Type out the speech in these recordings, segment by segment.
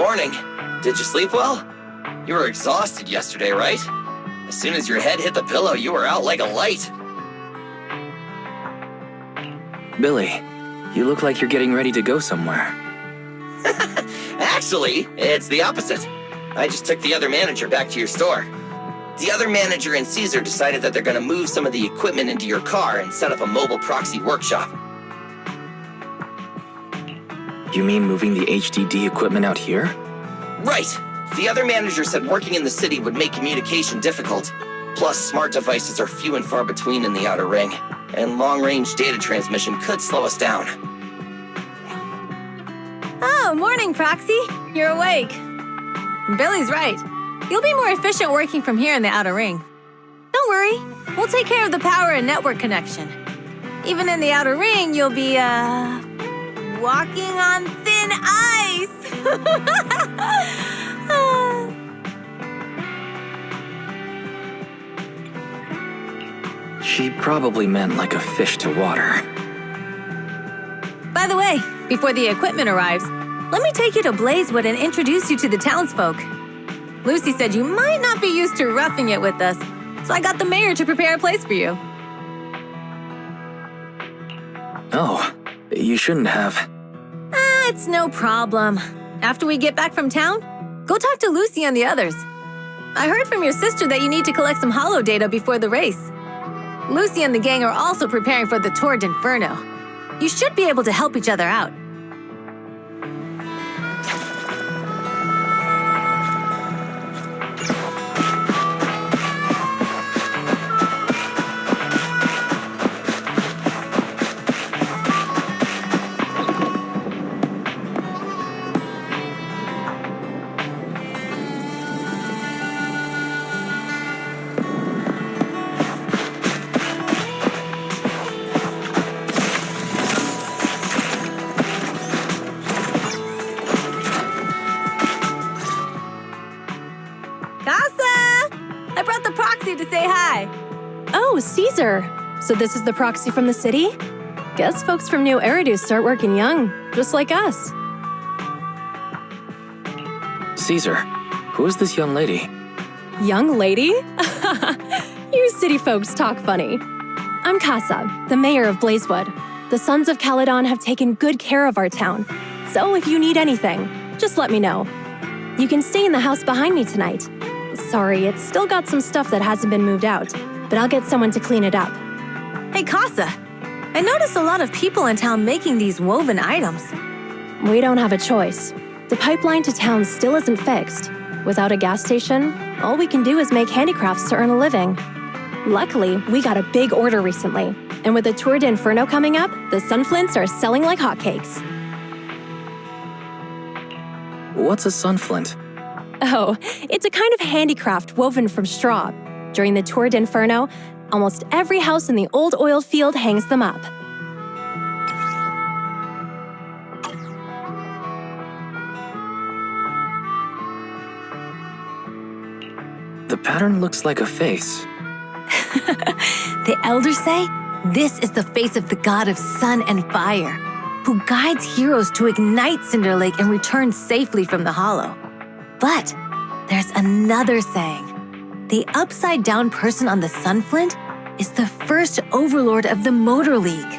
morning. Did you sleep well? You were exhausted yesterday, right? As soon as your head hit the pillow, you were out like a light. Billy, you look like you're getting ready to go somewhere. Actually, it's the opposite. I just took the other manager back to your store. The other manager and Caesar decided that they're gonna move some of the equipment into your car and set up a mobile proxy workshop. You mean moving the HDD equipment out here? Right. The other manager said working in the city would make communication difficult. Plus, smart devices are few and far between in the outer ring, and long-range data transmission could slow us down. Oh, morning, Proxy. You're awake. Billy's right. You'll be more efficient working from here in the outer ring. Don't worry. We'll take care of the power and network connection. Even in the outer ring, you'll be, walking on thin ice. She probably meant like a fish to water. By the way, before the equipment arrives, let me take you to Blazewood and introduce you to the townsfolk. Lucy said you might not be used to roughing it with us, so I got the mayor to prepare a place for you. Oh, you shouldn't have. It's no problem. After we get back from town, go talk to Lucy and the others. I heard from your sister that you need to collect some holo data before the race. Lucy and the gang are also preparing for the Tour de Inferno. You should be able to help each other out. To say hi. Oh, Caesar. So this is the proxy from the city? Guess folks from New Eridu start working young, just like us. Caesar, who is this young lady? Young lady? You city folks talk funny. I'm Casa, the mayor of Blazewood. The Sons of Calydon have taken good care of our town. So if you need anything, just let me know. You can stay in the house behind me tonight. Sorry, it's still got some stuff that hasn't been moved out, but I'll get someone to clean it up. Hey, Casa, I noticed a lot of people in town making these woven items. We don't have a choice. The pipeline to town still isn't fixed. Without a gas station, all we can do is make handicrafts to earn a living. Luckily, we got a big order recently, and with the Tour de Inferno coming up, the sunflints are selling like hotcakes. What's a sunflint? Oh, it's a kind of handicraft woven from straw. During the Tour de Inferno, almost every house in the old oil field hangs them up. The pattern looks like a face. The elders say this is the face of the god of sun and fire, who guides heroes to ignite Cinder Lake and return safely from the hollow. But there's another saying. The upside-down person on the sunflint is the first overlord of the Motor League.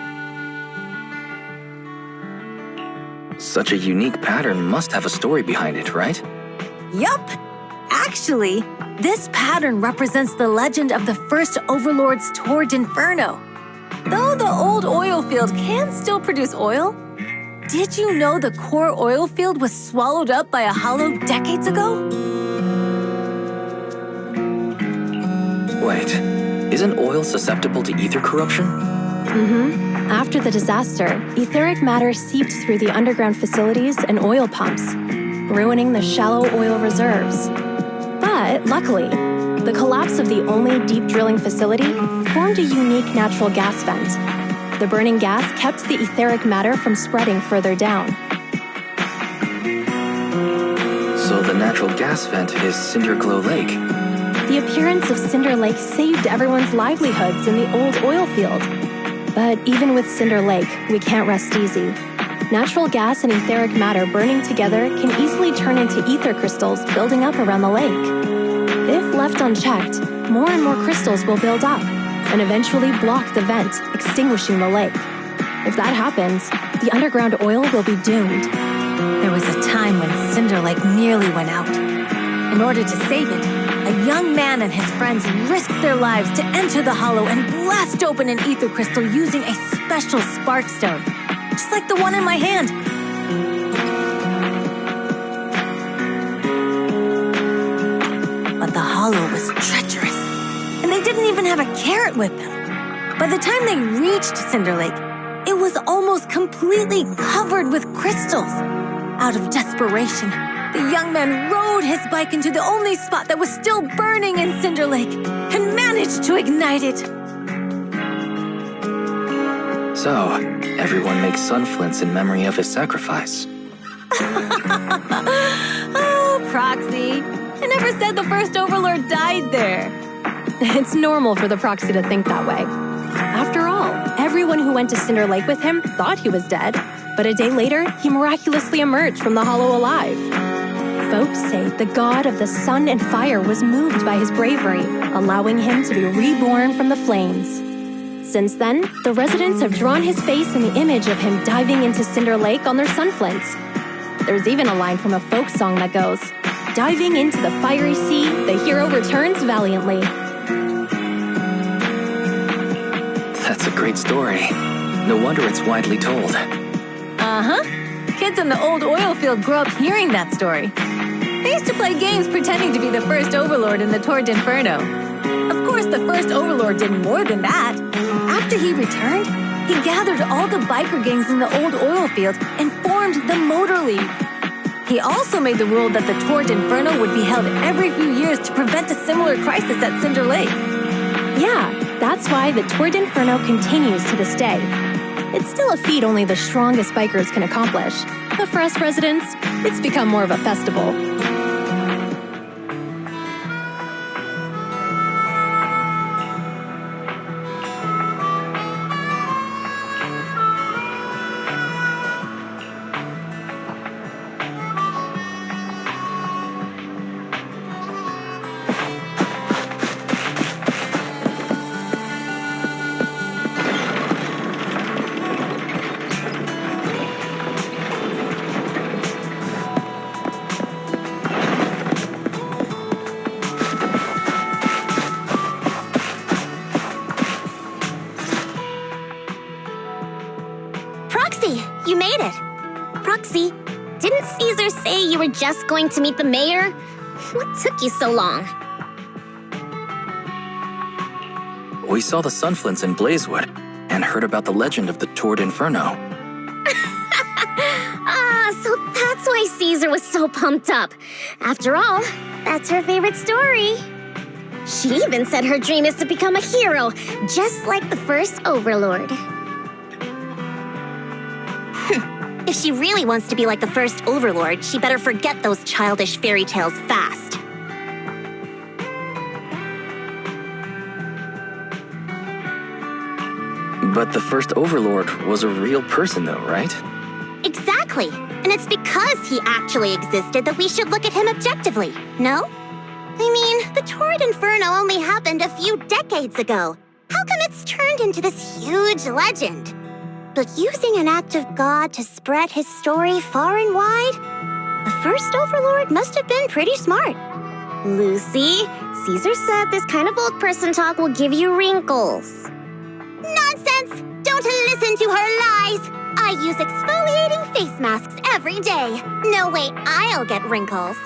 Such a unique pattern must have a story behind it, right? Yup! Actually, this pattern represents the legend of the first overlord's Tour de Inferno. Though the old oil field can still produce oil, did you know the core oil field was swallowed up by a hollow decades ago? Wait, isn't oil susceptible to ether corruption? After the disaster, etheric matter seeped through the underground facilities and oil pumps, ruining the shallow oil reserves. But luckily, the collapse of the only deep drilling facility formed a unique natural gas vent. The burning gas kept the etheric matter from spreading further down. So the natural gas vent is Cinderglow Lake. The appearance of Cinder Lake saved everyone's livelihoods in the old oil field. But even with Cinder Lake, we can't rest easy. Natural gas and etheric matter burning together can easily turn into ether crystals building up around the lake. If left unchecked, more and more crystals will build up and eventually block the vent, extinguishing the lake. If that happens, the underground oil will be doomed. There was a time when Cinder Lake nearly went out. In order to save it, a young man and his friends risked their lives to enter the hollow and blast open an ether crystal using a special spark stone, just like the one in my hand. But the hollow was treacherous, and they didn't even have a carrot with them. By the time they reached Cinder Lake, it was almost completely covered with crystals. Out of desperation, the young man rode his bike into the only spot that was still burning in Cinder Lake and managed to ignite it. So, everyone makes sun flints in memory of his sacrifice. Oh, Proxy. I never said the first Overlord died there. It's normal for the Proxy to think that way. After all, everyone who went to Cinder Lake with him thought he was dead, but a day later, he miraculously emerged from the hollow alive. Folks say the god of the sun and fire was moved by his bravery, allowing him to be reborn from the flames. Since then, the residents have drawn his face in the image of him diving into Cinder Lake on their sunflints. There's even a line from a folk song that goes, "Diving into the fiery sea, the hero returns valiantly." That's a great story. No wonder it's widely told. Uh-huh. Kids in the old oil field grew up hearing that story. They used to play games pretending to be the first Overlord in the Tour de Inferno. Of course, the first Overlord did more than that. After he returned, he gathered all the biker gangs in the old oil field and formed the Motor League. He also made the rule that the Tour de Inferno would be held every few years to prevent a similar crisis at Cinder Lake. Yeah, that's why the Tour de Inferno continues to this day. It's still a feat only the strongest bikers can accomplish, but for us residents, it's become more of a festival. Proxy, you made it. Proxy, didn't Caesar say you were just going to meet the mayor? What took you so long? We saw the sunflints in Blazewood and heard about the legend of the Tour de Inferno. So that's why Caesar was so pumped up. After all, that's her favorite story. She even said her dream is to become a hero, just like the first Overlord. If she really wants to be like the first Overlord, she better forget those childish fairy tales fast. But the first Overlord was a real person though, right? Exactly. And it's because he actually existed that we should look at him objectively, no? I mean, the Tour de Inferno only happened a few decades ago. How come it's turned into this huge legend? But using an act of God to spread his story far and wide? The first Overlord must have been pretty smart. Lucy, Caesar said this kind of old person talk will give you wrinkles. Nonsense! Don't listen to her lies! I use exfoliating face masks every day. No way I'll get wrinkles.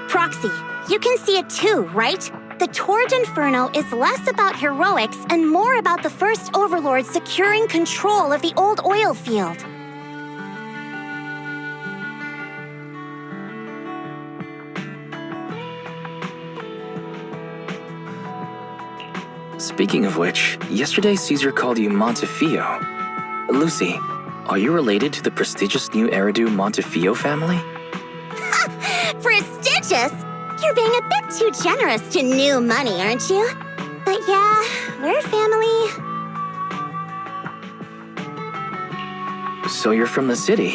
Proxy, you can see it too, right? The Tour de Inferno is less about heroics and more about the first Overlord securing control of the old oil field. Speaking of which, yesterday Caesar called you Montefiore. Lucy, are you related to the prestigious new Eridu Montefiore family? Prestigious? You're being a bit too generous to new money, aren't you? But yeah, we're family. So you're from the city.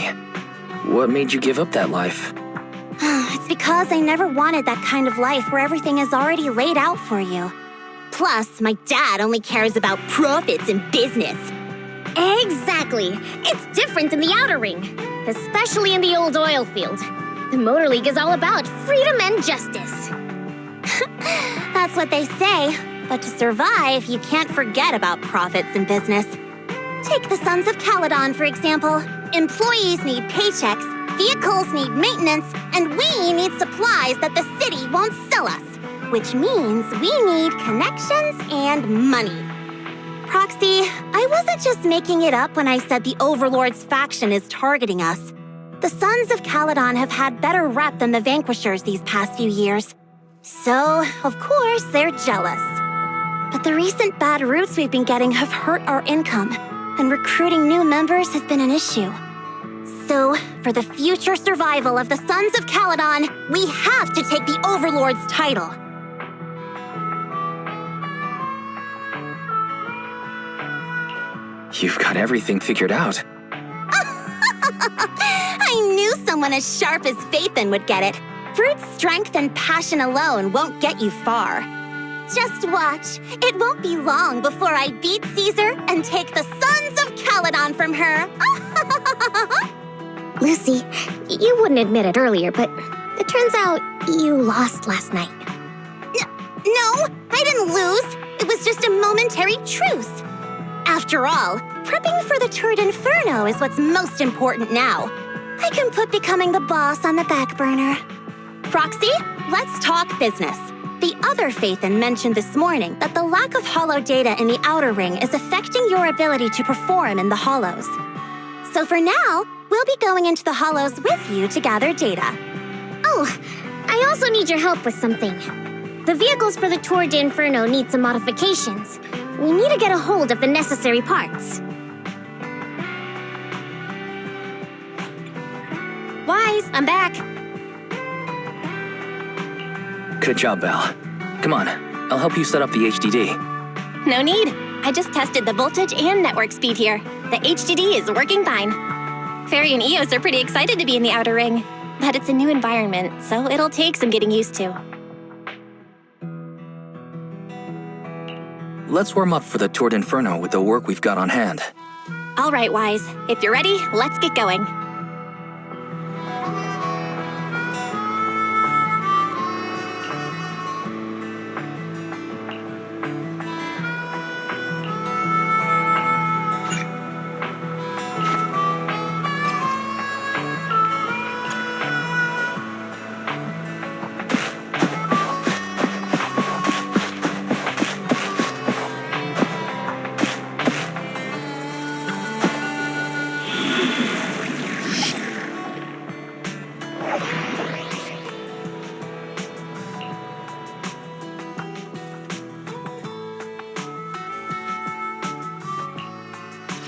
What made you give up that life? It's because I never wanted that kind of life where everything is already laid out for you. Plus, my dad only cares about profits and business. Exactly. It's different in the Outer Ring, especially in the old oil field. The Motor League is all about freedom and justice. That's what they say. But to survive, you can't forget about profits and business. Take the Sons of Calydon, for example. Employees need paychecks, vehicles need maintenance, and we need supplies that the city won't sell us. Which means we need connections and money. Proxy, I wasn't just making it up when I said the Overlord's faction is targeting us. The Sons of Calydon have had better rep than the Vanquishers these past few years. So, of course, they're jealous. But the recent bad routes we've been getting have hurt our income, and recruiting new members has been an issue. So, for the future survival of the Sons of Calydon, we have to take the Overlord's title. You've got everything figured out. I knew someone as sharp as Phaethon would get it. Brute strength and passion alone won't get you far. Just watch. It won't be long before I beat Caesar and take the Sons of Calydon from her. Lucy, you wouldn't admit it earlier, but it turns out you lost last night. No, I didn't lose. It was just a momentary truce. After all, prepping for the Tour de Inferno is what's most important now. I can put becoming the boss on the back burner. Proxy, let's talk business. The other Phaethon mentioned this morning that the lack of hollow data in the Outer Ring is affecting your ability to perform in the hollows. So for now, we'll be going into the hollows with you to gather data. Oh, I also need your help with something. The vehicles for the Tour de Inferno need some modifications. We need to get a hold of the necessary parts. Wise, I'm back. Good job, Belle. Come on, I'll help you set up the HDD. No need. I just tested the voltage and network speed here. The HDD is working fine. Fairy and Eos are pretty excited to be in the Outer Ring, but it's a new environment, so it'll take some getting used to. Let's warm up for the Tour de Inferno with the work we've got on hand. All right, Wise. If you're ready, let's get going.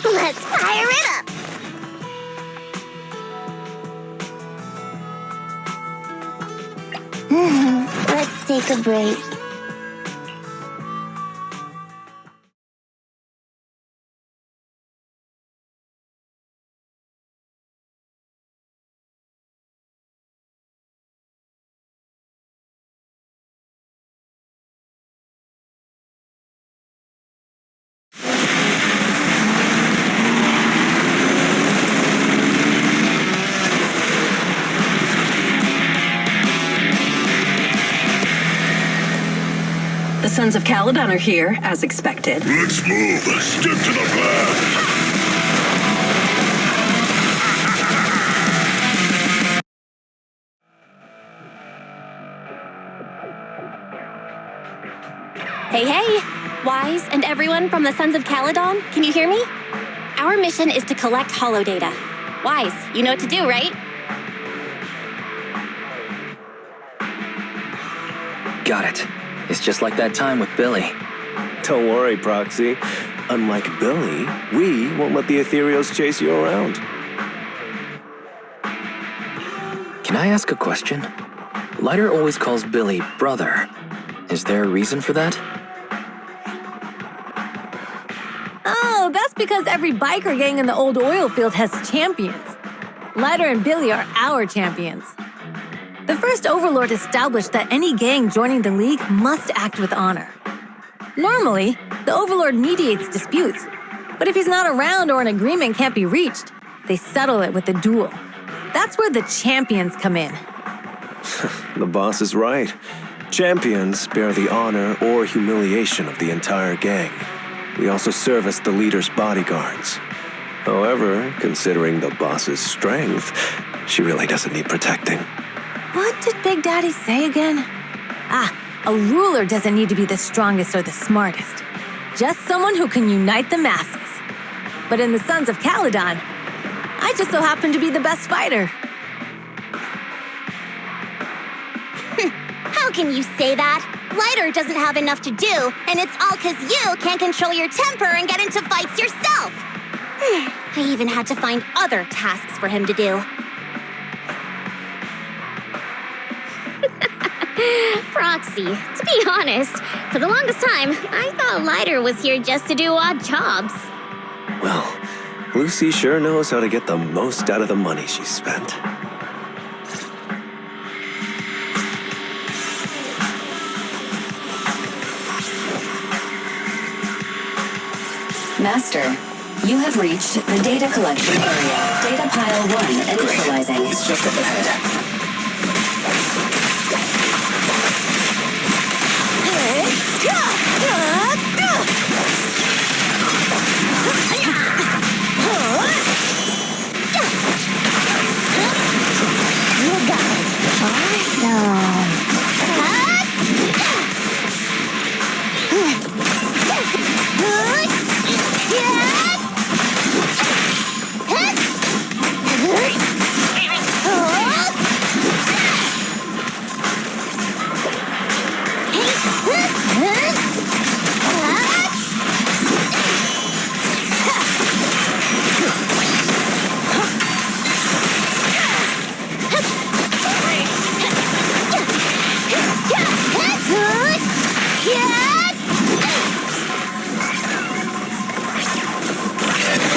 Let's fire it up! Let's take a break. The Sons of Calydon are here, as expected. Let's move. Stick to the plan. Hey, hey! Wise and everyone from the Sons of Calydon, can you hear me? Our mission is to collect hollow data. Wise, you know what to do, right? Got it. It's just like that time with Billy. Don't worry, Proxy. Unlike Billy, we won't let the Ethereals chase you around. Can I ask a question? Lighter always calls Billy brother. Is there a reason for that? Oh, that's because every biker gang in the old oil field has champions. Lighter and Billy are our champions. The first Overlord established that any gang joining the League must act with honor. Normally, the Overlord mediates disputes, but if he's not around or an agreement can't be reached, they settle it with a duel. That's where the champions come in. The boss is right. Champions bear the honor or humiliation of the entire gang. We also serve as the leader's bodyguards. However, considering the boss's strength, she really doesn't need protecting. What did Big Daddy say again? A ruler doesn't need to be the strongest or the smartest. Just someone who can unite the masses. But in the Sons of Calydon, I just so happen to be the best fighter. How can you say that? Lighter doesn't have enough to do, and it's all because you can't control your temper and get into fights yourself. I even had to find other tasks for him to do. Proxy, to be honest, for the longest time, I thought Lighter was here just to do odd jobs. Well, Lucy sure knows how to get the most out of the money she spent. Master, you have reached the data collection area. Data pile 1 initializing. It's just up ahead.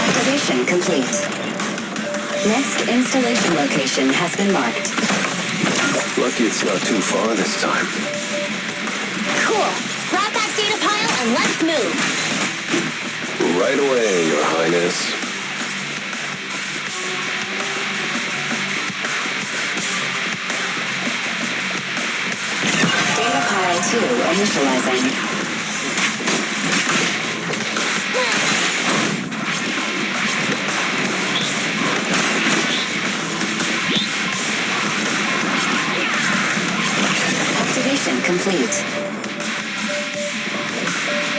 Activation complete. Next installation location has been marked. Lucky it's not too far this time. Cool. Grab that data pile and let's move. Right away, Your Highness. Data pile 2 initializing. Activation complete.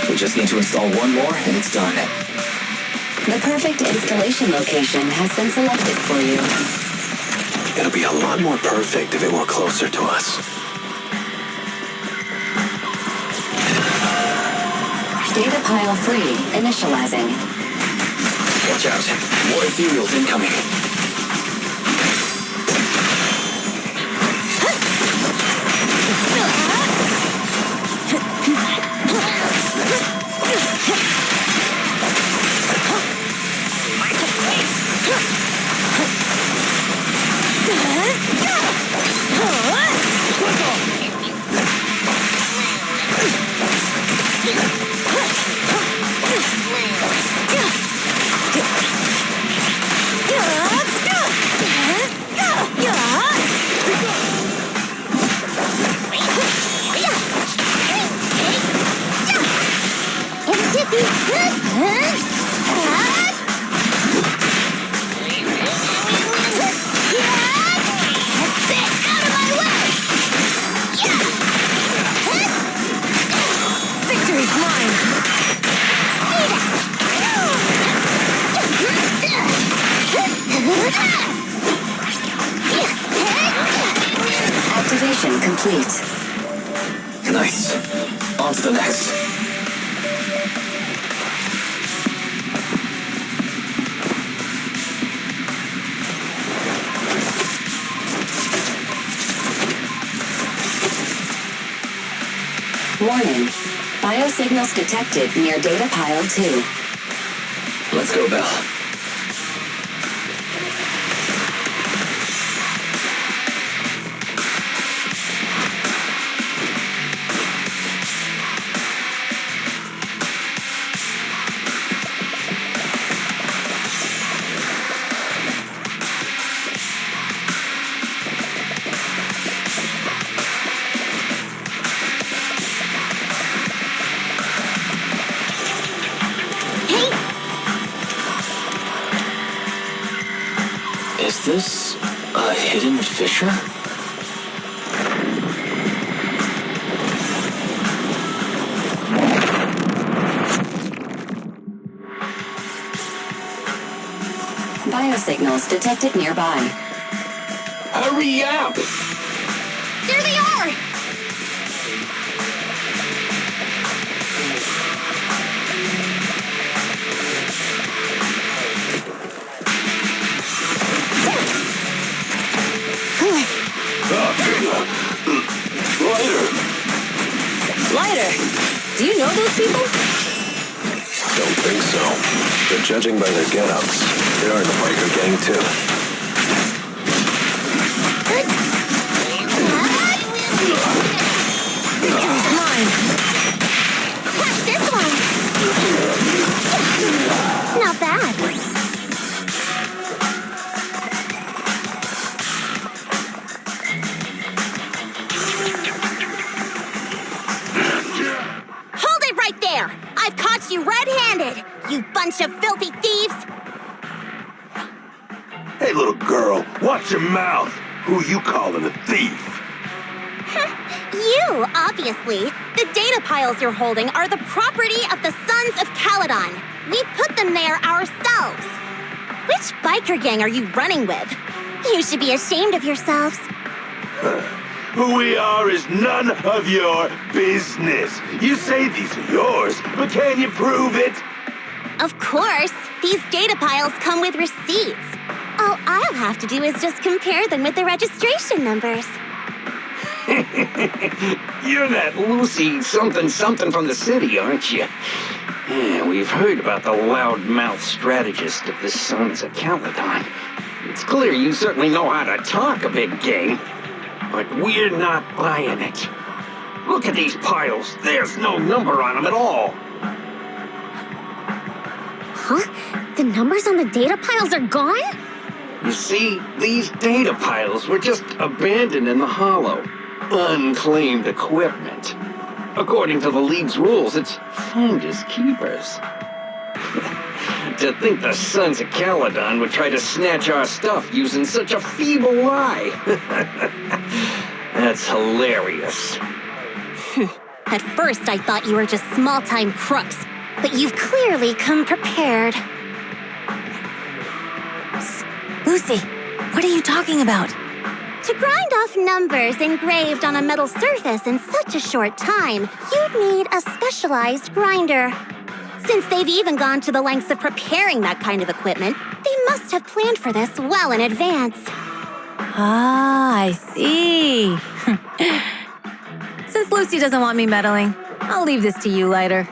We just need to install one more and it's done. The perfect installation location has been selected for you. It'll be a lot more perfect if it were closer to us. Data pile 3 initializing. Watch out. More ethereals incoming. Activation complete. Nice. On to the next. Warning. Biosignals detected near data pile 2. Let's go, Belle. Is this a hidden fissure? Biosignals detected nearby. Hurry up! There they are! Lighter, do you know those people? Don't think so. But judging by their get-ups, they are in the biker gang too. Mine. Catch this one! Not bad. Hold it right there! I've caught you red-handed, you bunch of filthy thieves! Hey, little girl, watch your mouth. Who you calling a thief? You, obviously. The data piles you're holding are the property of the Sons of Calydon. We put them there ourselves. Which biker gang are you running with? You should be ashamed of yourselves. Who we are is none of your business. You say these are yours, but can you prove it? Of course, these data piles come with receipts. All I'll have to do is just compare them with the registration numbers. You're that Lucy something from the city, aren't you? Yeah, we've heard about the loudmouth strategist of the Sons of Calydon. It's clear you certainly know how to talk a big game, but we're not buying it. Look at these piles. There's no number on them at all. Huh? The numbers on the data piles are gone? You see, these data piles were just abandoned in the hollow. Unclaimed equipment. According to the League's rules, it's finders keepers. To think the Sons of Calydon would try to snatch our stuff using such a feeble lie. That's hilarious. At first, I thought you were just small-time crooks, but you've clearly come prepared. Lucy, what are you talking about? To grind off numbers engraved on a metal surface in such a short time, you'd need a specialized grinder. Since they've even gone to the lengths of preparing that kind of equipment, they must have planned for this well in advance. Ah, I see. Since Lucy doesn't want me meddling, I'll leave this to you, Lighter.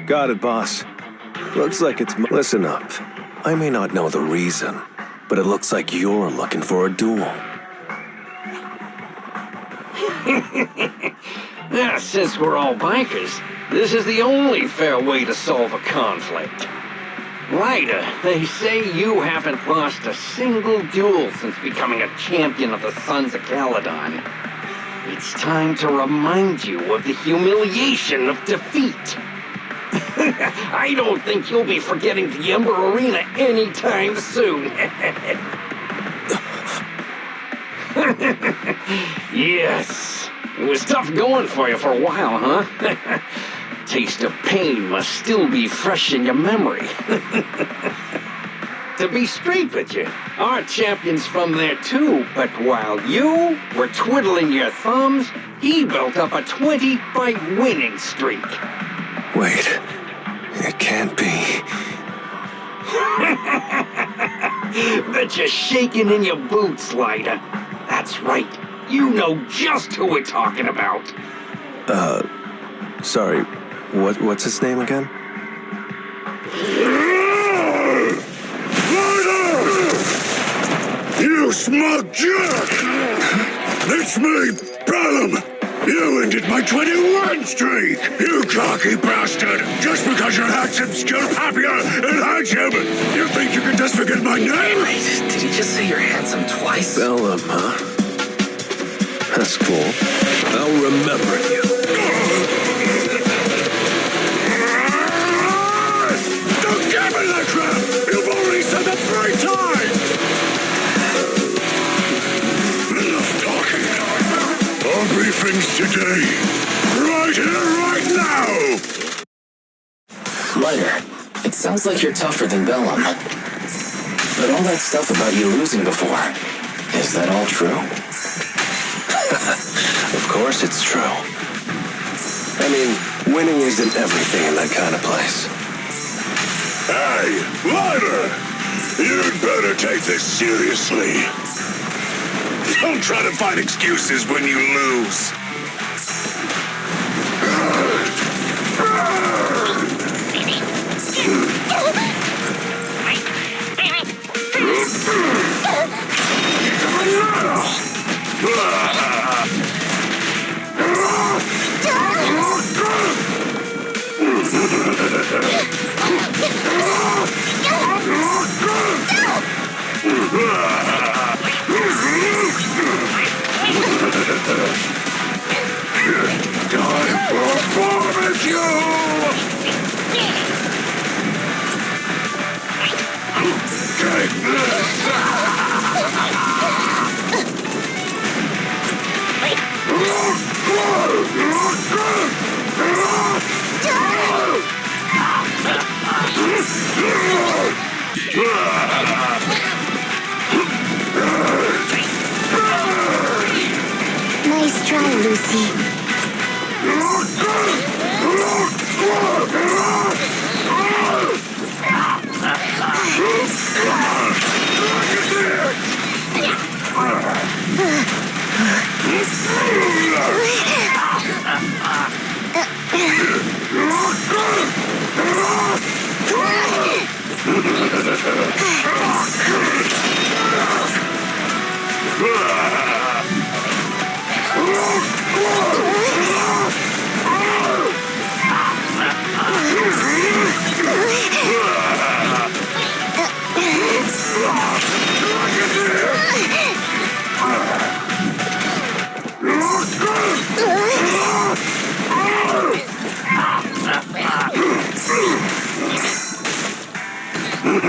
Got it, boss. Looks like it's... Listen up. I may not know the reason, but it looks like you're looking for a duel. Yeah, since we're all bikers, this is the only fair way to solve a conflict. Ryder, they say you haven't lost a single duel since becoming a champion of the Sons of Calydon. It's time to remind you of the humiliation of defeat. I don't think you'll be forgetting the Ember Arena anytime soon. Yes, it was tough going for you for a while, huh? Taste of pain must still be fresh in your memory. To be straight with you, our champion's from there too, but while you were twiddling your thumbs, he built up a 20-fight winning streak. Wait, it can't be. Bet you're shaking in your boots, Lyda. That's right. You know just who we're talking about. Sorry, what's his name again? smug jerk! It's me, Bellum! You ended my 21 streak! You cocky bastard! Just because you're handsome's you're happier and handsome! You think you can just forget my name? Wait, did he just say you're handsome twice? Bellum, huh? That's cool. I'll remember you. Don't give me that crap! You've already said it 3 times! Enough talking. I'll brief things today. Right here, right now! Lighter, it sounds like you're tougher than Bellum. But all that stuff about you losing before, is that all true? Of course it's true. I mean, winning isn't everything in that kind of place. Hey, Lighter! You'd better take this seriously. Don't try to find excuses when you lose. Time for barbecue! Take this! Nice try, Lucy.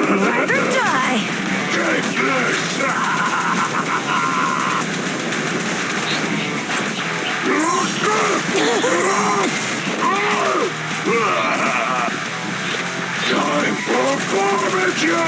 Ride or die. Time for barbecue!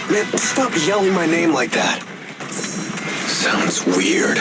Man, stop yelling my name like that. Sounds weird.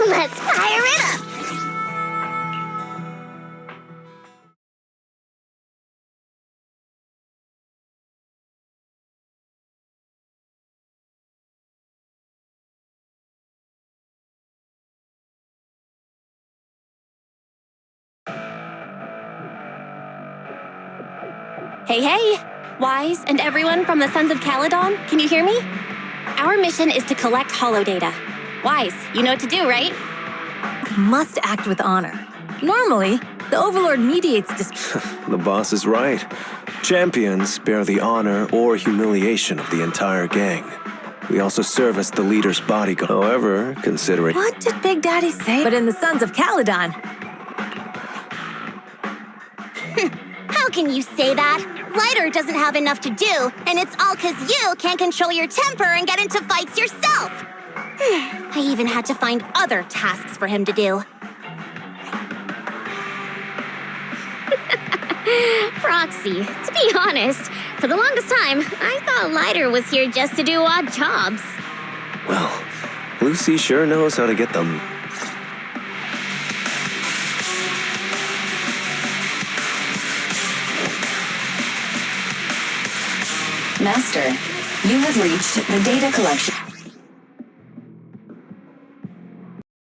Let's fire it up! Hey, hey! Wise and everyone from the Sons of Calydon, can you hear me? Our mission is to collect holo data. Wise, you know what to do, right? We must act with honor. Normally, the Overlord mediates disputes. The boss is right. Champions bear the honor or humiliation of the entire gang. We also serve as the leader's bodyguard. However, considering... What did Big Daddy say? But in the Sons of Calydon. How can you say that? Lighter doesn't have enough to do, and it's all 'cause you can't control your temper and get into fights yourself. I even had to find other tasks for him to do. Proxy, to be honest, for the longest time, I thought Lighter was here just to do odd jobs. Well, Lucy sure knows how to get them. Master, you have reached the data collection.